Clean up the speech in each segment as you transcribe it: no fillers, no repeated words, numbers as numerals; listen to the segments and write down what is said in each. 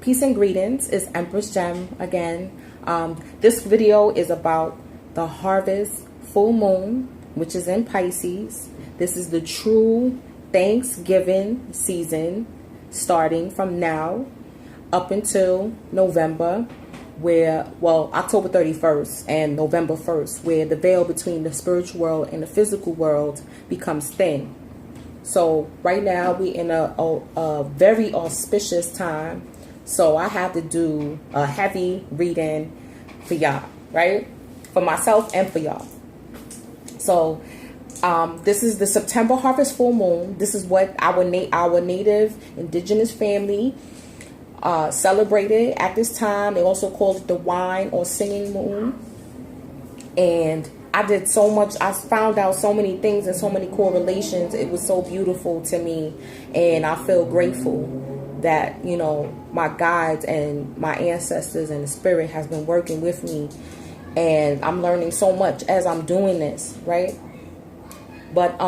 Peace and greetings. It's Empress Gem again. This video is about the harvest full moon, which is in Pisces. This is the true Thanksgiving season, starting from now up until November, October 31st and November 1st, where the veil between the spiritual world and the physical world becomes thin. So right now we in a very auspicious time. So I have to do a heavy reading for y'all, right? For myself and for y'all. So this is the September harvest full moon. This is what our native indigenous family celebrated at this time. They also called it the wine or singing moon. And I did so much. I found out so many things and so many correlations. It was so beautiful to me. And I feel grateful that, you know, my guides and my ancestors and the spirit has been working with me. And I'm learning so much as I'm doing this, right? But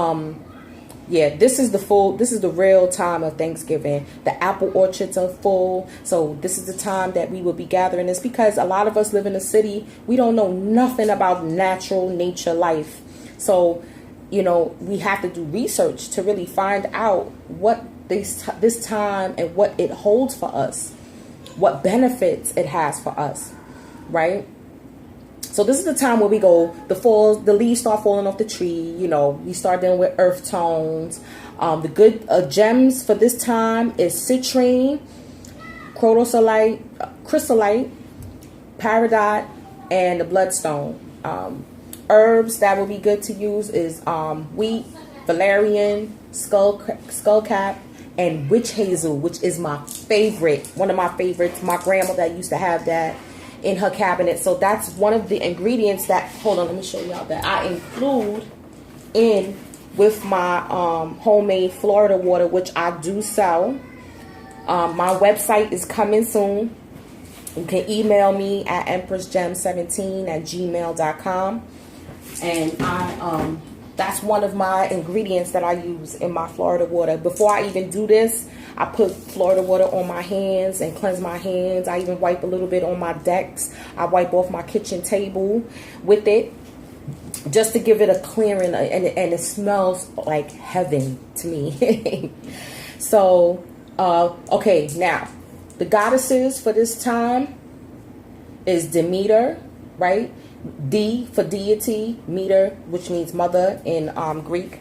yeah, this is the real time of Thanksgiving. The apple orchards are full. So this is the time that we will be gathering this, because a lot of us live in the city. We don't know nothing about natural nature life. So, you know, we have to do research to really find out what this time and what it holds for us, what benefits it has for us, right? So this is the time where we go, the leaves start falling off the tree. You know, we start dealing with earth tones. The good gems for this time is citrine, chromosolite, chrysolite, peridot, and the bloodstone. Herbs that will be good to use is wheat, valerian, skullcap, and witch hazel, which is my favorite, one of my favorites. My grandmother used to have that in her cabinet. So that's one of the ingredients that, hold on, let me show y'all, that I include in with my homemade Florida water, which I do sell. My website is coming soon. You can email me at empressgem17@gmail.com. And that's one of my ingredients that I use in my Florida water. Before I even do this, I put Florida water on my hands and cleanse my hands. I even wipe a little bit on my decks. I wipe off my kitchen table with it, just to give it a clearing, and it smells like heaven to me. So, okay, now, the goddesses for this time is Demeter, right? D for deity, meter, which means mother in Greek.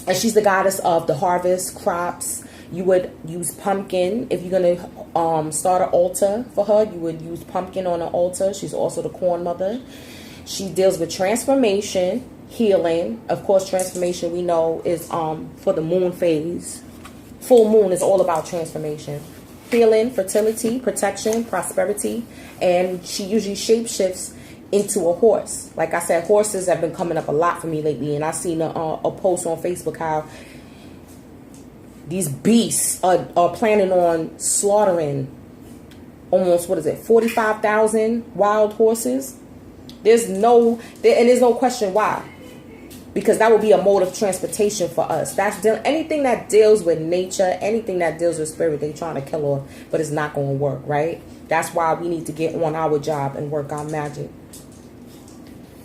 And she's the goddess of the harvest, crops. You would use pumpkin. If you're going to start an altar for her, you would use pumpkin on an altar. She's also the corn mother. She deals with transformation, healing. Of course, transformation we know is for the moon phase. Full moon is all about transformation. Healing, fertility, protection, prosperity. And she usually shapeshifts into a horse. Like I said, horses have been coming up a lot for me lately, and I seen a post on Facebook how these beasts are planning on slaughtering almost, 45,000 wild horses. There's no question why, because that would be a mode of transportation for us. That's anything that deals with nature, anything that deals with spirit, they trying to kill off, but it's not going to work, right? That's why we need to get on our job and work our magic.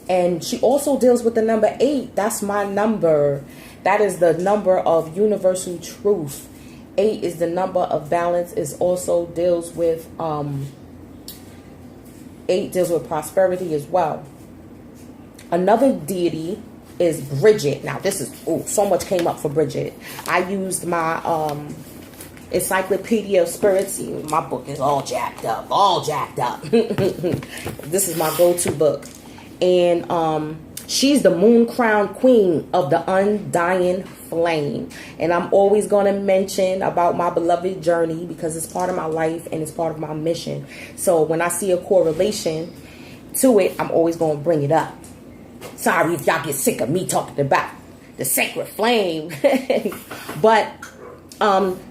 And she also deals with the number 8. That's my number. That is the number of universal truth. 8 is the number of balance. It also deals with 8 deals with prosperity as well. Another deity is Bridget. Now this is, so much came up for Bridget. I used my Encyclopedia of Spirits. My book is all jacked up. This is my go-to book. And she's the moon crown queen of the undying flame. And I'm always going to mention about my beloved journey, because it's part of my life and it's part of my mission. So when I see a correlation to it, I'm always going to bring it up. Sorry if y'all get sick of me talking about the sacred flame. But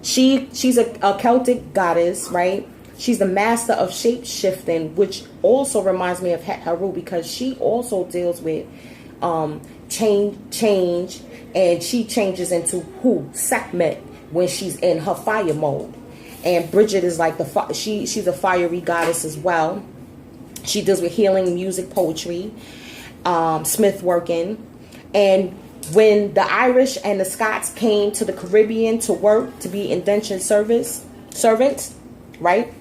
she's a Celtic goddess, right? She's the master of shape-shifting, which also reminds me of Het Haru, because she also deals with change, and she changes into Sept when she's in her fire mode. And Bridget is like she's a fiery goddess as well. She deals with healing, music, poetry, smith working. And when the Irish and the Scots came to the Caribbean to work, to be indentured servants, right,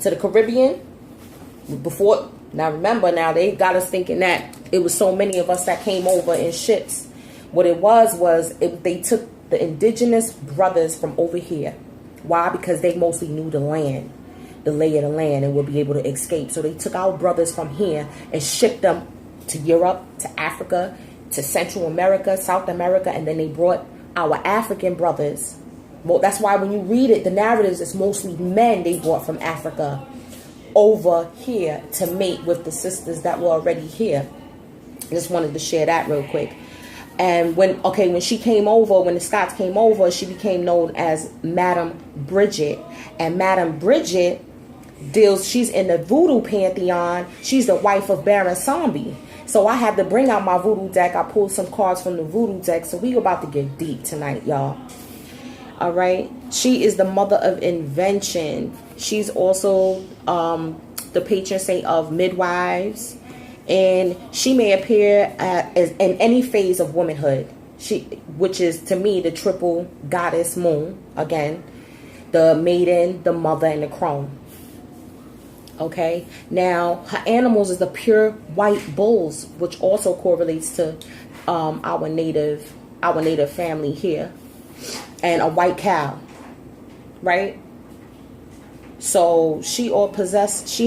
to the Caribbean, before, now remember, now they got us thinking that it was so many of us that came over in ships. What it was they took the indigenous brothers from over here. Why? Because they mostly knew the land, the lay of the land, and would be able to escape. So they took our brothers from here and shipped them to Europe, to Africa, to Central America, South America, and then they brought our African brothers. Well, that's why when you read it, the narratives, it's mostly men they brought from Africa over here to mate with the sisters that were already here. Just wanted to share that real quick. And when she came over, when the Scots came over, she became known as Madame Bridget. And Madame Bridget she's in the voodoo pantheon. She's the wife of Baron Sambi. So I had to bring out my voodoo deck. I pulled some cards from the voodoo deck. So we about to get deep tonight, y'all. All right. She is the mother of invention. She's also the patron saint of midwives. And she may appear as in any phase of womanhood, which is, to me, the triple goddess moon. Again, the maiden, the mother, and the crone. Okay. Now, her animals is the pure white bulls, which also correlates to our native family here, and a white cow, right? So she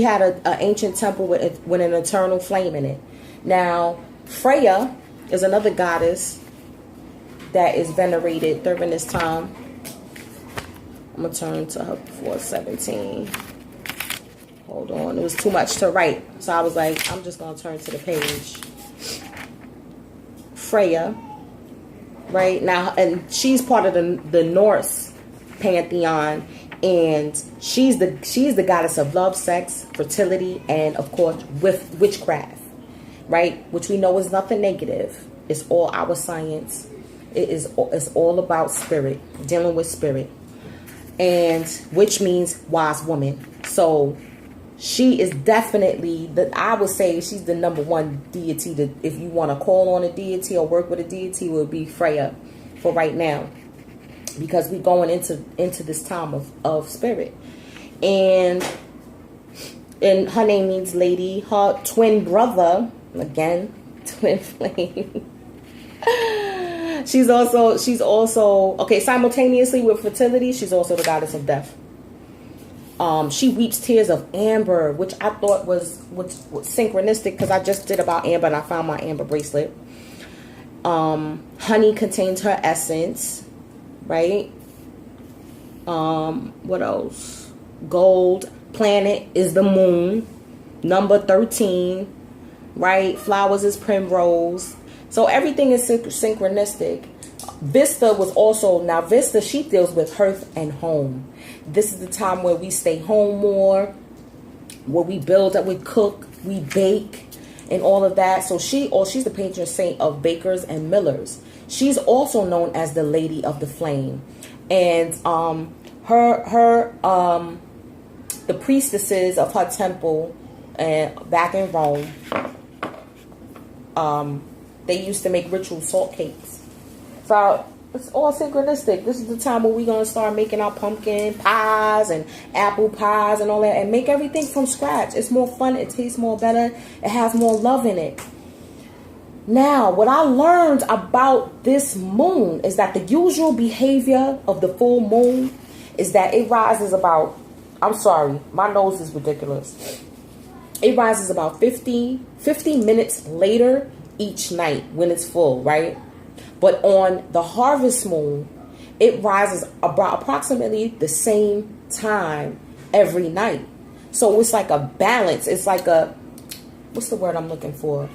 had an ancient temple with an eternal flame in it. Now, Freya is another goddess that is venerated during this time. I'm going to turn to her before 17. Hold on. It was too much to write. So I was like, I'm just going to turn to the page. Freya, right? Now, and she's part of the Norse pantheon. And she's the goddess of love, sex, fertility, and of course with witchcraft, right? Which we know is nothing negative. It's all our science. It's all about spirit, dealing with spirit, and which means wise woman. So she is definitely I would say she's the number one deity that if you want to call on a deity or work with a deity, would be Freya for right now. Because we're going into this time of spirit. And her name means lady. Her twin brother, again, twin flame. She's also okay, simultaneously with fertility, she's also the goddess of death. She weeps tears of amber, which I thought was synchronistic because I just did about amber and I found my amber bracelet. Honey contains her essence. Right? What else? Gold. Planet is the moon. Number 13. Right? Flowers is primrose. So everything is synchronistic. Vista was also, now Vista, she deals with hearth and home. This is the time where we stay home more, where we build up, we cook, we bake, and all of that. So she's the patron saint of bakers and millers. She's also known as the Lady of the Flame. And the priestesses of her temple back in Rome, they used to make ritual salt cakes. So it's all synchronistic. This is the time where we're going to start making our pumpkin pies and apple pies and all that, and make everything from scratch. It's more fun. It tastes more better. It has more love in it. Now, what I learned about this moon is that the usual behavior of the full moon is that it rises about, I'm sorry, my nose is ridiculous. It rises about 50 minutes later each night when it's full, right? But on the harvest moon, it rises about approximately the same time every night. So it's like a balance. It's like what's the word I'm looking for?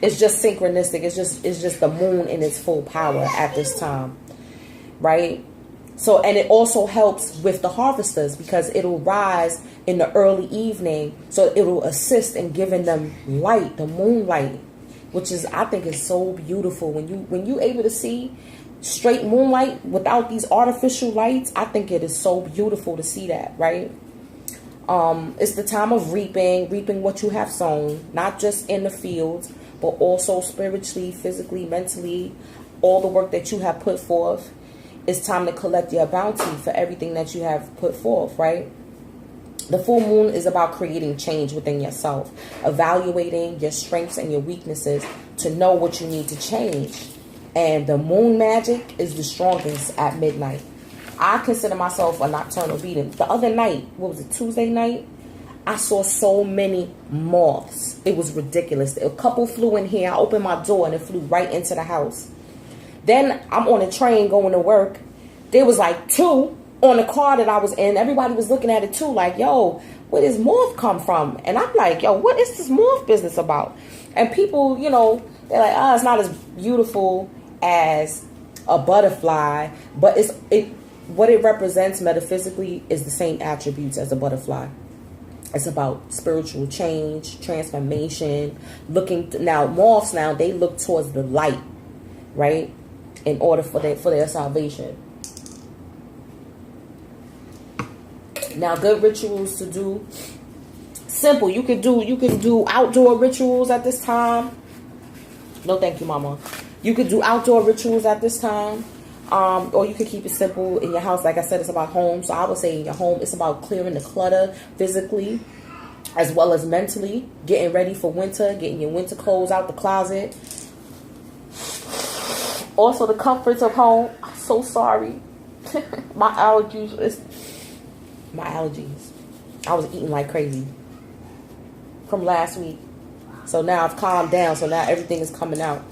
It's just synchronistic. It's just the moon in its full power at this time, right? So, and it also helps with the harvesters because it'll rise in the early evening, so it'll assist in giving them light, the moonlight, which is, I think, is so beautiful when you able to see straight moonlight without these artificial lights, I think it is so beautiful to see that, right? It's the time of reaping what you have sown, not just in the fields, but also spiritually, physically, mentally, all the work that you have put forth. It's time to collect your bounty for everything that you have put forth, right? The full moon is about creating change within yourself, evaluating your strengths and your weaknesses to know what you need to change. And the moon magic is the strongest at midnight. I consider myself a nocturnal being. The other night, what was it, Tuesday night? I saw so many moths. It was ridiculous. A couple flew in here. I opened my door and it flew right into the house. Then I'm on a train going to work. There was like 2 on the car that I was in. Everybody was looking at it too, like, yo, where does moth come from? And I'm like, yo, what is this moth business about? And people, you know, they're like, oh, it's not as beautiful as a butterfly, but what it represents metaphysically is the same attributes as a butterfly. It's about spiritual change, transformation, now moths, now they look towards the light, right? In order for their salvation. Now, good rituals to do. Simple. You can do outdoor rituals at this time. No, thank you, Mama. You could do outdoor rituals at this time. Or you could keep it simple in your house. Like I said, it's about home. So I would say in your home, it's about clearing the clutter physically as well as mentally. Getting ready for winter. Getting your winter clothes out the closet. Also, the comforts of home. I'm so sorry. My allergies. I was eating like crazy from last week. So now I've calmed down. So now everything is coming out.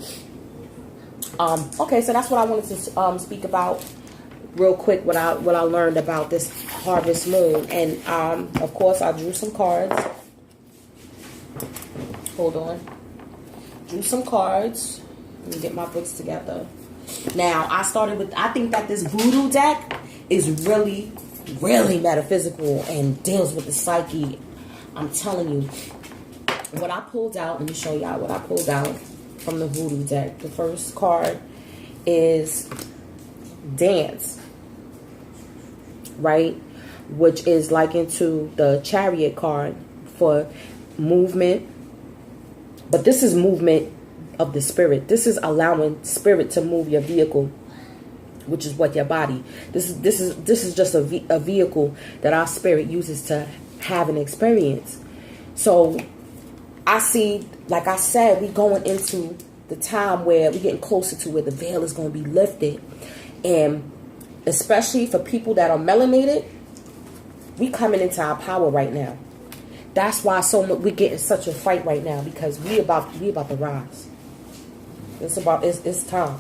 Okay, so that's what I wanted to speak about real quick. What I learned about this harvest moon, and of course I drew some cards. Hold on, drew some cards. Let me get my books together. Now I think that this voodoo deck is really, really metaphysical and deals with the psyche. I'm telling you, what I pulled out. Let me show y'all what I pulled out from the voodoo deck. The first card is dance, right? Which is likened to the chariot card for movement. But this is movement of the spirit. This is allowing spirit to move your vehicle, which is what your body. This is just a vehicle that our spirit uses to have an experience. So I see, like I said, we going into the time where we're getting closer to where the veil is going to be lifted. And especially for people that are melanated, we coming into our power right now. That's why we're getting such a fight right now, because we about to rise. It's time.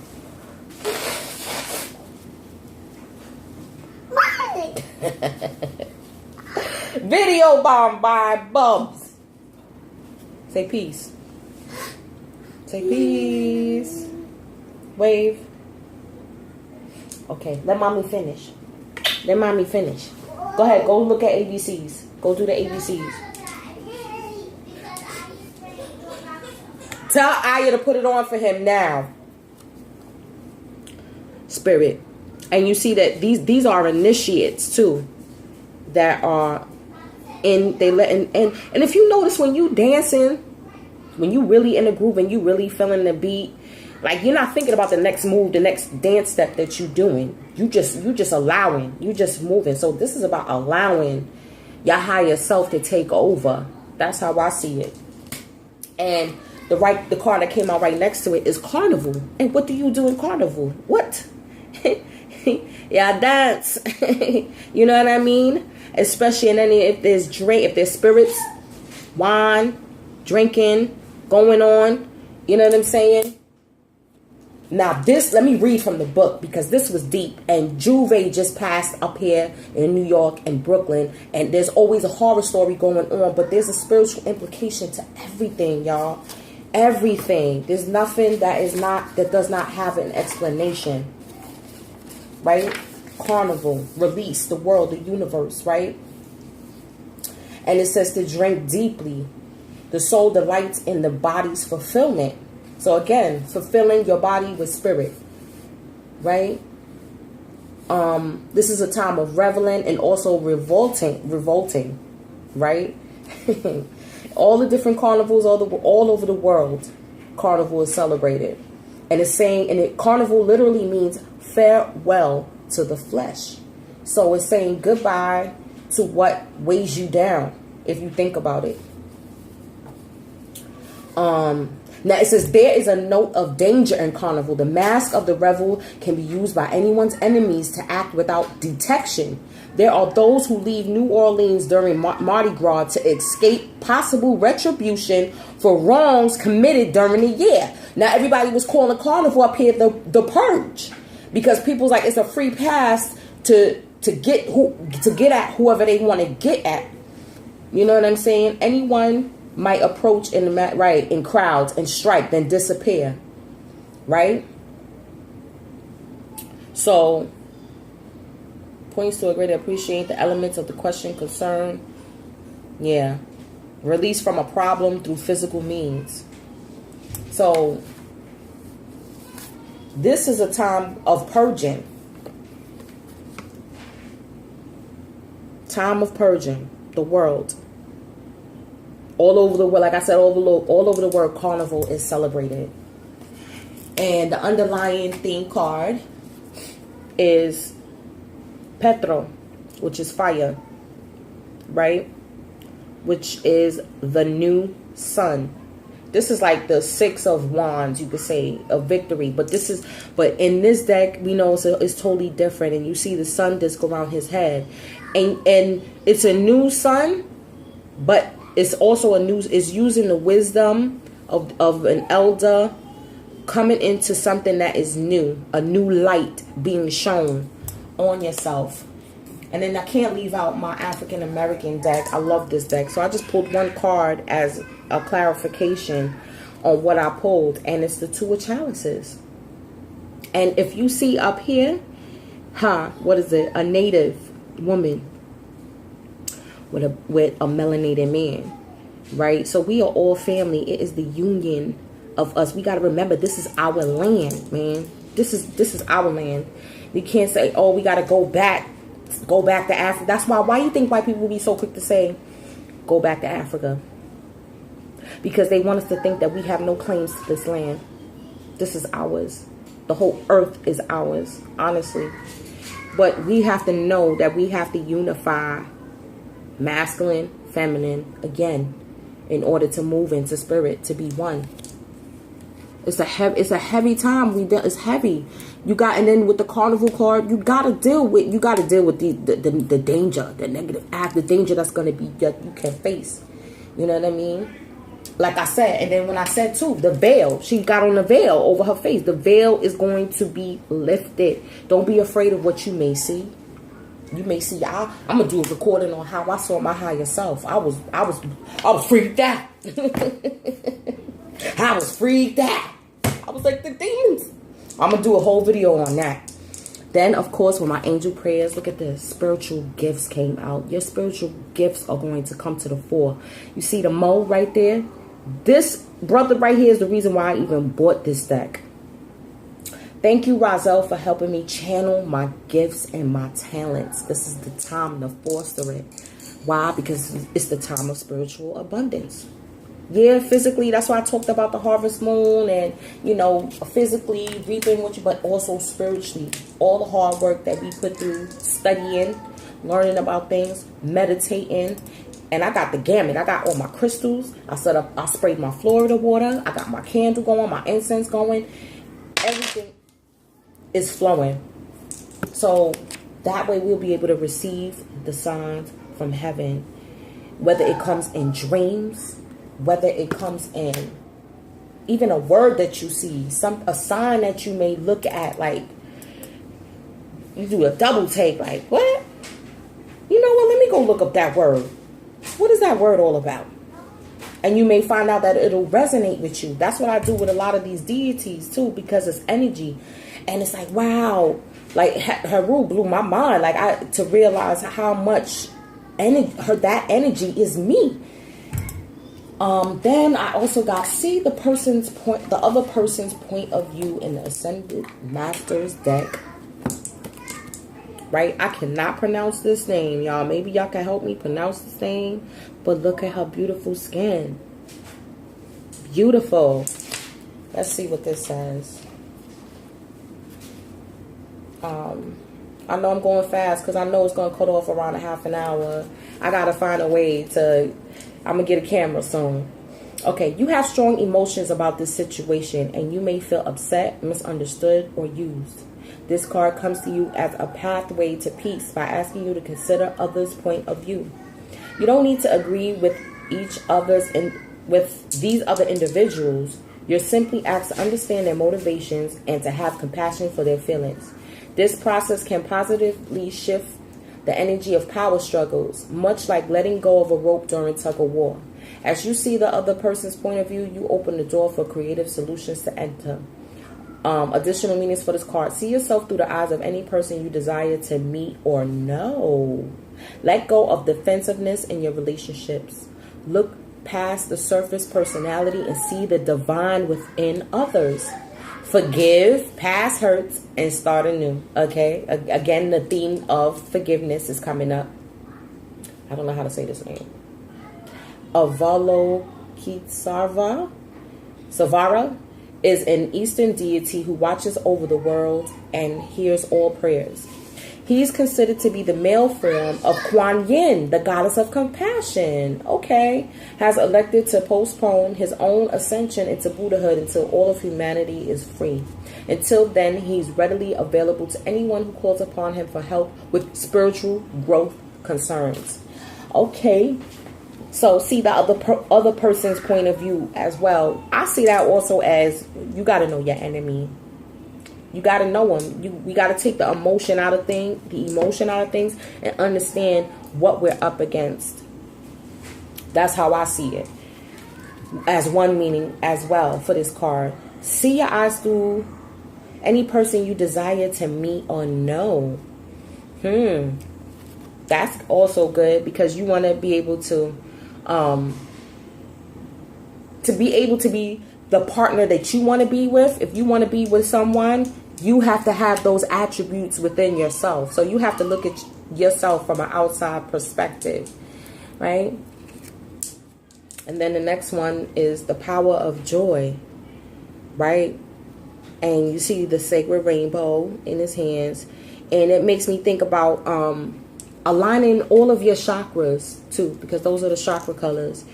Video bomb by Bubs. Say peace. Say peace. Wave. Okay, let mommy finish. Go ahead, go look at ABCs. Go do the ABCs. Tell Aya to put it on for him now. Spirit. And you see that these are initiates too. That are and if you notice, when you dancing, when you really in the groove and you really feeling the beat, like you're not thinking about the next move, the next dance step that you're doing. You just allowing, you just moving. So this is about allowing your higher self to take over. That's how I see it. And the card that came out right next to it is Carnival. And what do you do in Carnival? What? Yeah, dance. You know what I mean? Especially if there's spirits, wine, drinking going on. You know what I'm saying? Now let me read from the book, because this was deep. And Juve just passed up here in New York and Brooklyn. And there's always a horror story going on, but there's a spiritual implication to everything, y'all. Everything. There's nothing that does not have an explanation. Right? Carnival, release, the world, the universe, right? And it says to drink deeply. The soul delights in the body's fulfillment. So again, fulfilling your body with spirit. right? This is a time of reveling and also revolting, right? All the different carnivals all over the world, carnival is celebrated. And it's saying, and carnival literally means farewell to the flesh. So it's saying goodbye to what weighs you down, if you think about it. Now it says there is a note of danger in carnival. The mask of the revel can be used by anyone's enemies to act without detection. There are those who leave New Orleans during Mardi Gras to escape possible retribution for wrongs committed during the year. Now everybody was calling carnival up here the purge, because people's like, it's a free pass to get at whoever they want to get at. You know what I'm saying? Anyone might approach in crowds and strike, then disappear, right? So points to a greater appreciate the elements of the question concern. Yeah, release from a problem through physical means. So this is a time of purging. Time of purging the world. All over the world, like I said, all over the world, carnival is celebrated. And the underlying theme card is Petro, which is fire, right? Which is the new sun. This is like the 6 of wands, you could say, of victory. But in this deck, we know it's totally different. And you see the sun disc around his head. And it's a new sun, but it's also it's using the wisdom of an elder coming into something that is new, a new light being shown on yourself. And then I can't leave out my African American deck. I love this deck. So I just pulled one card as a clarification on what I pulled. And it's the 2 of chalices. And if you see up here, what is it? A native woman with a melanated man, right? So we are all family. It is the union of us. We got to remember, this is our land, man. This is our land. We can't say, oh, we got to go back to Africa. That's why you think white people will be so quick to say, go back to Africa? Because they want us to think that we have no claims to this land. This is ours. The whole earth is ours, honestly. But we have to know that we have to unify masculine, feminine, again, in order to move into spirit, to be one. It's a heavy time. It's heavy. And then with the carnival card, you gotta deal with the danger, the negative act, the danger that's gonna be that you can face. You know what I mean? Like I said, and then when I said too, the veil, she got on the veil over her face. The veil is going to be lifted. Don't be afraid of what you may see. You may see, I'm gonna do a recording on how I saw my higher self. I was freaked out. I was freaked out. I was like, the demons. I'm gonna do a whole video on that. Then, of course, with my angel prayers, look at this. Spiritual gifts came out. Your spiritual gifts are going to come to the fore. You see the mole right there? This brother right here is the reason why I even bought this deck. Thank you, Rozelle, for helping me channel my gifts and my talents. This is the time to foster it. Why? Because it's the time of spiritual abundance. Yeah, physically, that's why I talked about the harvest moon and, you know, physically reaping what you, but also spiritually. All the hard work that we put through studying, learning about things, meditating. And I got the gamut. I got all my crystals. I sprayed my Florida water. I got my candle going, my incense going. Everything is flowing. So that way we'll be able to receive the signs from heaven. Whether it comes in dreams, whether it comes in even a word that you see, a sign that you may look at, like you do a double take, like, what? You know what? Let me go look up that word. What is that word all about? And you may find out that it'll resonate with you. That's what I do with a lot of these deities too, because it's energy. And it's like, wow, like Haru blew my mind. Like to realize how much that energy is me. Then I also got, see the other person's point of view in the Ascended Masters deck. Right? I cannot pronounce this name, y'all. Maybe y'all can help me pronounce this name. But look at her beautiful skin. Beautiful. Let's see what this says. I know I'm going fast because I know it's going to cut off around a half an hour. I got to find a way to... I'm going to get a camera soon. Okay, you have strong emotions about this situation and you may feel upset, misunderstood, or used. This card comes to you as a pathway to peace by asking you to consider others' point of view. You don't need to agree with with these other individuals. You're simply asked to understand their motivations and to have compassion for their feelings. This process can positively shift the energy of power struggles, much like letting go of a rope during tug of war. As you see the other person's point of view, you open the door for creative solutions to enter. Additional meanings for this card. See yourself through the eyes of any person you desire to meet or know. Let go of defensiveness in your relationships. Look past the surface personality and see the divine within others. Forgive past hurts and start anew. Okay? Again, the theme of forgiveness is coming up. I don't know how to say this name. Avalokitesvara Savara is an Eastern deity who watches over the world and hears all prayers. He is considered to be the male form of Kuan Yin, the goddess of compassion. Okay. Has elected to postpone his own ascension into Buddhahood until all of humanity is free. Until then, he's readily available to anyone who calls upon him for help with spiritual growth concerns. Okay. So see the other person's point of view as well. I see that also as you got to know your enemy. You got to know them. We got to take the emotion out of things, and understand what we're up against. That's how I see it. As one meaning as well for this card. See your eyes through any person you desire to meet or know. That's also good because you want to be able to be the partner that you want to be with. If you want to be with someone, you have to have those attributes within yourself. So you have to look at yourself from an outside perspective, right? And then the next one is the power of joy, right? And you see the sacred rainbow in his hands. And it makes me think about aligning all of your chakras too, because those are the chakra colors.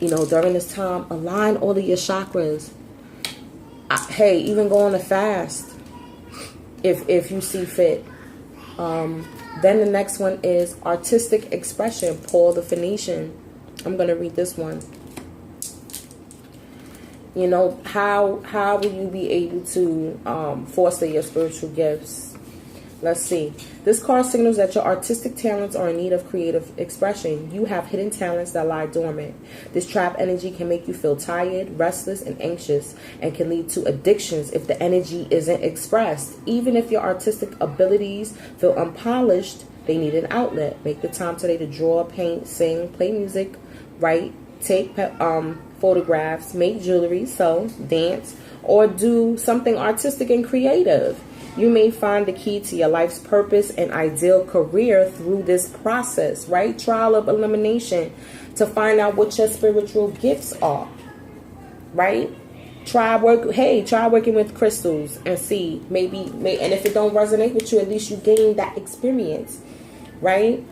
You know, during this time, align all of your chakras. Hey, even go on a fast if you see fit. Then the next one is artistic expression, Paul the Phoenician. I'm going to read this one. You know, how will you be able to foster your spiritual gifts? Let's see. This card signals that your artistic talents are in need of creative expression. You have hidden talents that lie dormant. This trapped energy can make you feel tired, restless, and anxious, and can lead to addictions if the energy isn't expressed. Even if your artistic abilities feel unpolished, they need an outlet. Make the time today to draw, paint, sing, play music, write, take photographs, make jewelry, sew, dance, or do something artistic and creative. You may find the key to your life's purpose and ideal career through this process, right? Trial of elimination to find out what your spiritual gifts are, right? Try working with crystals and see and if it don't resonate with you, at least you gain that experience, right?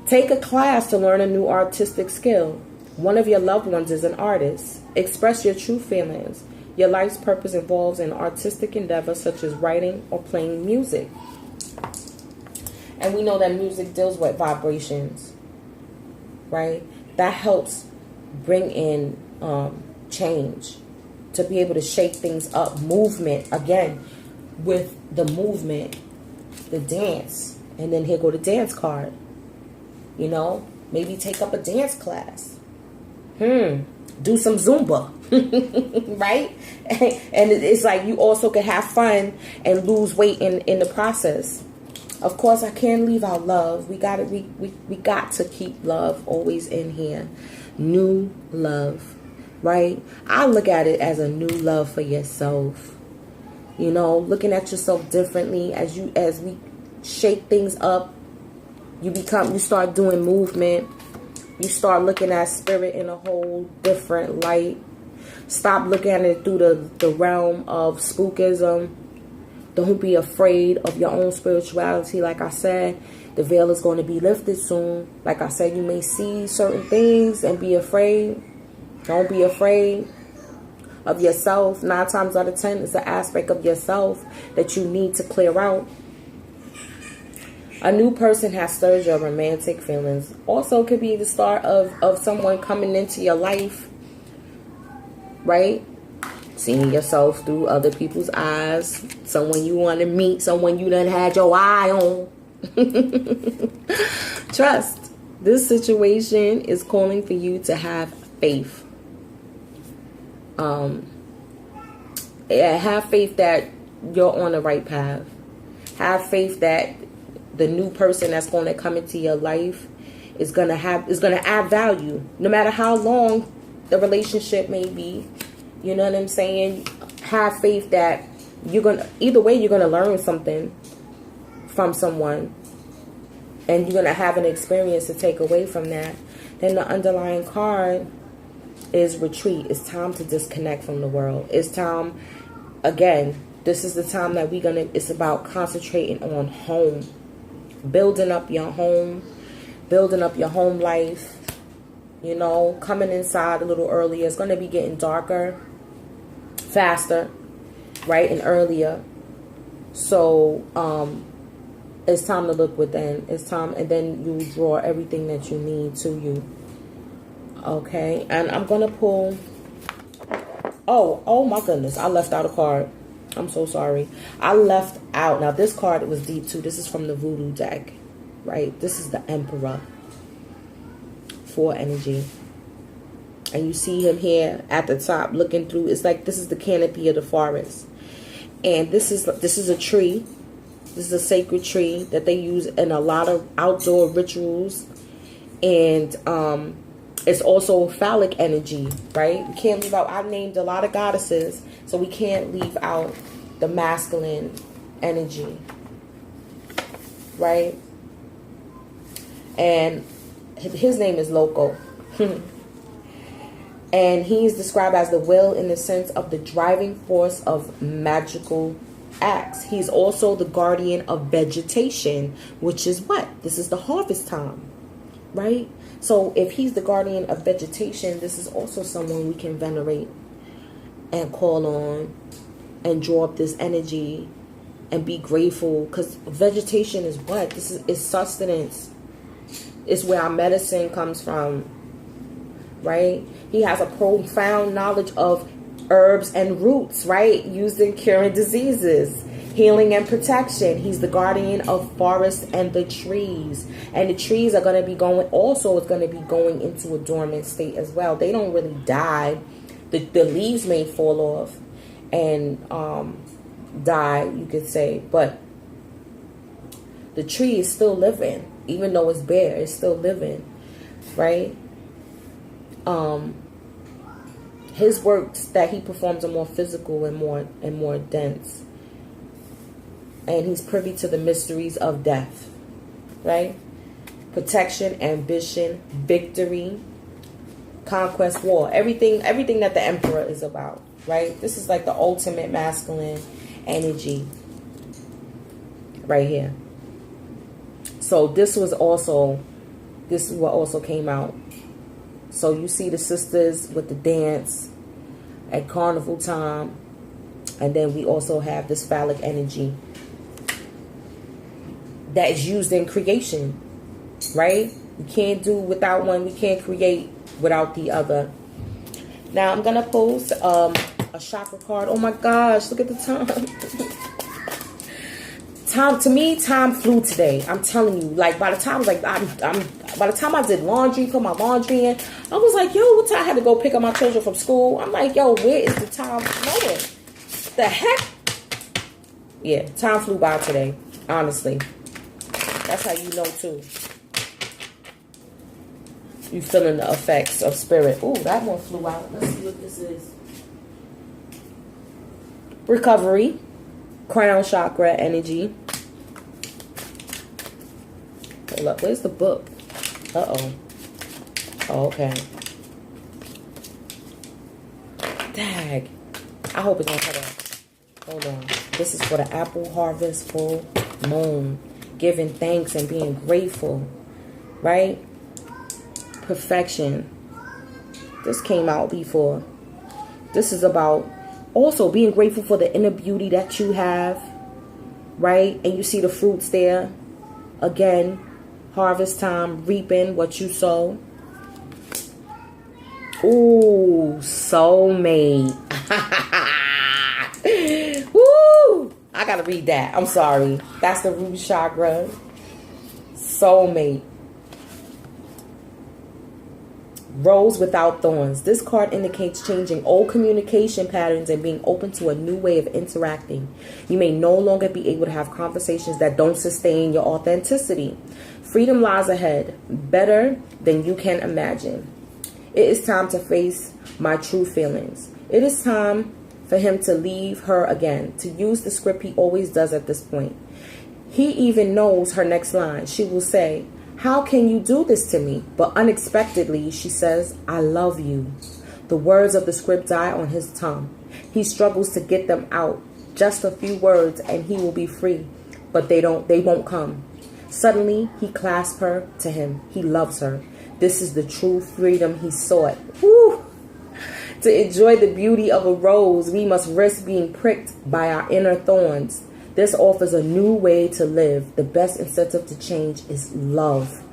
Take a class to learn a new artistic skill. One of your loved ones is an artist. Express your true feelings. Your life's purpose involves an artistic endeavor such as writing or playing music. And we know that music deals with vibrations, right? That helps bring in change, to be able to shake things up. Movement, again, with the movement, the dance. And then here go the dance card. You know, maybe take up a dance class. Do some Zumba, right? And it's like you also can have fun and lose weight in the process. Of course, I can't leave out love. We got to keep love always in here. new love, right? I look at it as a new love for yourself. You know, looking at yourself differently as we shake things up. You start doing movement. You start looking at spirit in a whole different light. Stop looking at it through the realm of spookism. Don't be afraid of your own spirituality. Like I said, the veil is going to be lifted soon. Like I said, you may see certain things and be afraid. Don't be afraid of yourself. 9 times out of 10, it's an aspect of yourself that you need to clear out. A new person has stirred your romantic feelings. Also could be the start of someone coming into your life, right? Seeing yourself through other people's eyes. Someone you want to meet. Someone you done had your eye on. Trust. This situation is calling for you to have faith. Have faith that you're on the right path. Have faith that the new person that's going to come into your life is going to add value, no matter how long the relationship may be. You know what I'm saying? Have faith that either way you're gonna learn something from someone, and you're gonna have an experience to take away from that. Then the underlying card is retreat. It's time to disconnect from the world. It's time, again, this is the time that it's about concentrating on home. Building up your home. Building up your home life. You know, coming inside a little earlier. It's going to be getting darker, faster, right, and earlier. So, it's time to look within. It's time, and then you draw everything that you need to you. Okay, and I'm going to pull. Oh my goodness, I left out a card. I'm so sorry. I left out. Now, this card, it was deep too. This is from the Voodoo deck, right? This is the Emperor. 4 energy. And you see him here at the top looking through. It's like this is the canopy of the forest. And this is a tree. This is a sacred tree that they use in a lot of outdoor rituals. And it's also phallic energy, right? We can't leave out. I named a lot of goddesses, so we can't leave out the masculine energy, right? And his name is Loco. And he is described as the will in the sense of the driving force of magical acts. He's also the guardian of vegetation, which is what? This is the harvest time, right? So if he's the guardian of vegetation, this is also someone we can venerate and call on and draw up this energy and be grateful, because vegetation is what? This is sustenance. It's where our medicine comes from, right? He has a profound knowledge of herbs and roots, right? Used in curing diseases, healing and protection. He's the guardian of forests and the trees. And the trees are going to be going into a dormant state as well. They don't really die. The leaves may fall off and die, you could say. But the tree is still living. Even though it's bare, it's still living, right? His works that he performs are more physical and more dense. And he's privy to the mysteries of death, right? Protection, ambition, victory, conquest, war. Everything that the Emperor is about, right? This is like the ultimate masculine energy right here. So this is what also came out. So you see the sisters with the dance at carnival time. And then we also have this phallic energy that is used in creation, right? We can't do without one. We can't create without the other. Now I'm going to post a chakra card. Oh my gosh, look at the time. Time flew today. I'm telling you. Like by the time by the time I did laundry, put my laundry in, I was like, yo, what time I had to go pick up my children from school? I'm like, yo, where is the time flowing? The heck? Yeah, time flew by today. Honestly. That's how you know too. You feeling the effects of spirit. Oh, that one flew out. Let's see what this is. Recovery. Crown chakra energy. Hold up. Where's the book? Uh-oh. Oh, okay. Dag. I hope it's not cut off. Hold on. This is for the apple harvest full moon. Giving thanks and being grateful. Right? Perfection. This came out before. This is about also being grateful for the inner beauty that you have. Right? And you see the fruits there. Again, harvest time, reaping what you sow. Ooh, soulmate. Woo! I gotta read that. I'm sorry. That's the root chakra. Soulmate. Rose without thorns. This card indicates changing old communication patterns and being open to a new way of interacting. You may no longer be able to have conversations that don't sustain your authenticity. Freedom lies ahead, better than you can imagine. It is time to face my true feelings. It is time for him to leave her again, to use the script he always does at this point. He even knows her next line. She will say, "How can you do this to me?" But unexpectedly, she says, "I love you." The words of the script die on his tongue. He struggles to get them out. Just a few words and he will be free. But they won't come. Suddenly, he clasps her to him. He loves her. This is the true freedom he sought. Woo! To enjoy the beauty of a rose, we must risk being pricked by our inner thorns. This offers a new way to live. The best incentive to change is love.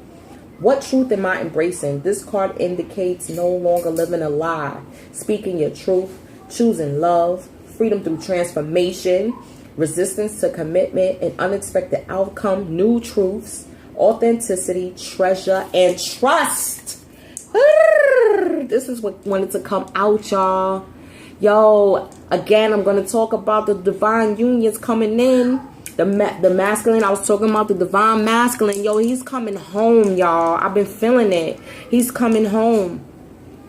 What truth am I embracing? This card indicates no longer living a lie, speaking your truth, choosing love, freedom through transformation, resistance to commitment, an unexpected outcome, new truths, authenticity, treasure, and trust. This is what wanted to come out, y'all. Yo, again, I'm going to talk about the divine unions coming in. The masculine, I was talking about the divine masculine. Yo, he's coming home, y'all. I've been feeling it. He's coming home.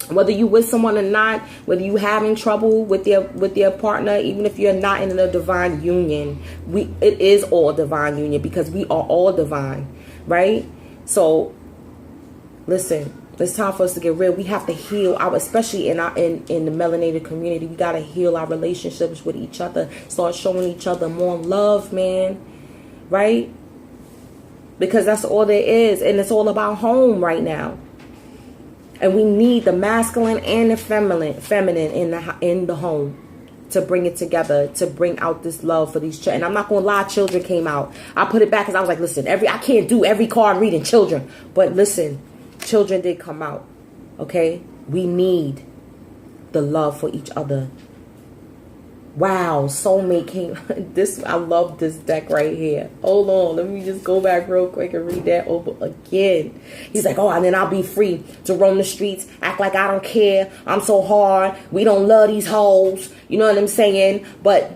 Whether you with someone or not, whether you having trouble with your partner, even if you're not in a divine union, it is all divine union because we are all divine, right? So, listen. It's time for us to get real. We have to heal our, especially in the melanated community. We gotta heal our relationships with each other. Start showing each other more love, man. Right? Because that's all there is, and it's all about home right now. And we need the masculine and the feminine in the home to bring it together, to bring out this love for these children. And I'm not gonna lie, children came out. I put it back because I was like, listen, I can't do every card reading children, but listen. Children did come out, okay? We need the love for each other. Wow, soulmate came. I love this deck right here. Hold on, let me just go back real quick and read that over again. He's like, oh, and then I'll be free to roam the streets, act like I don't care. I'm so hard. We don't love these hoes. You know what I'm saying? But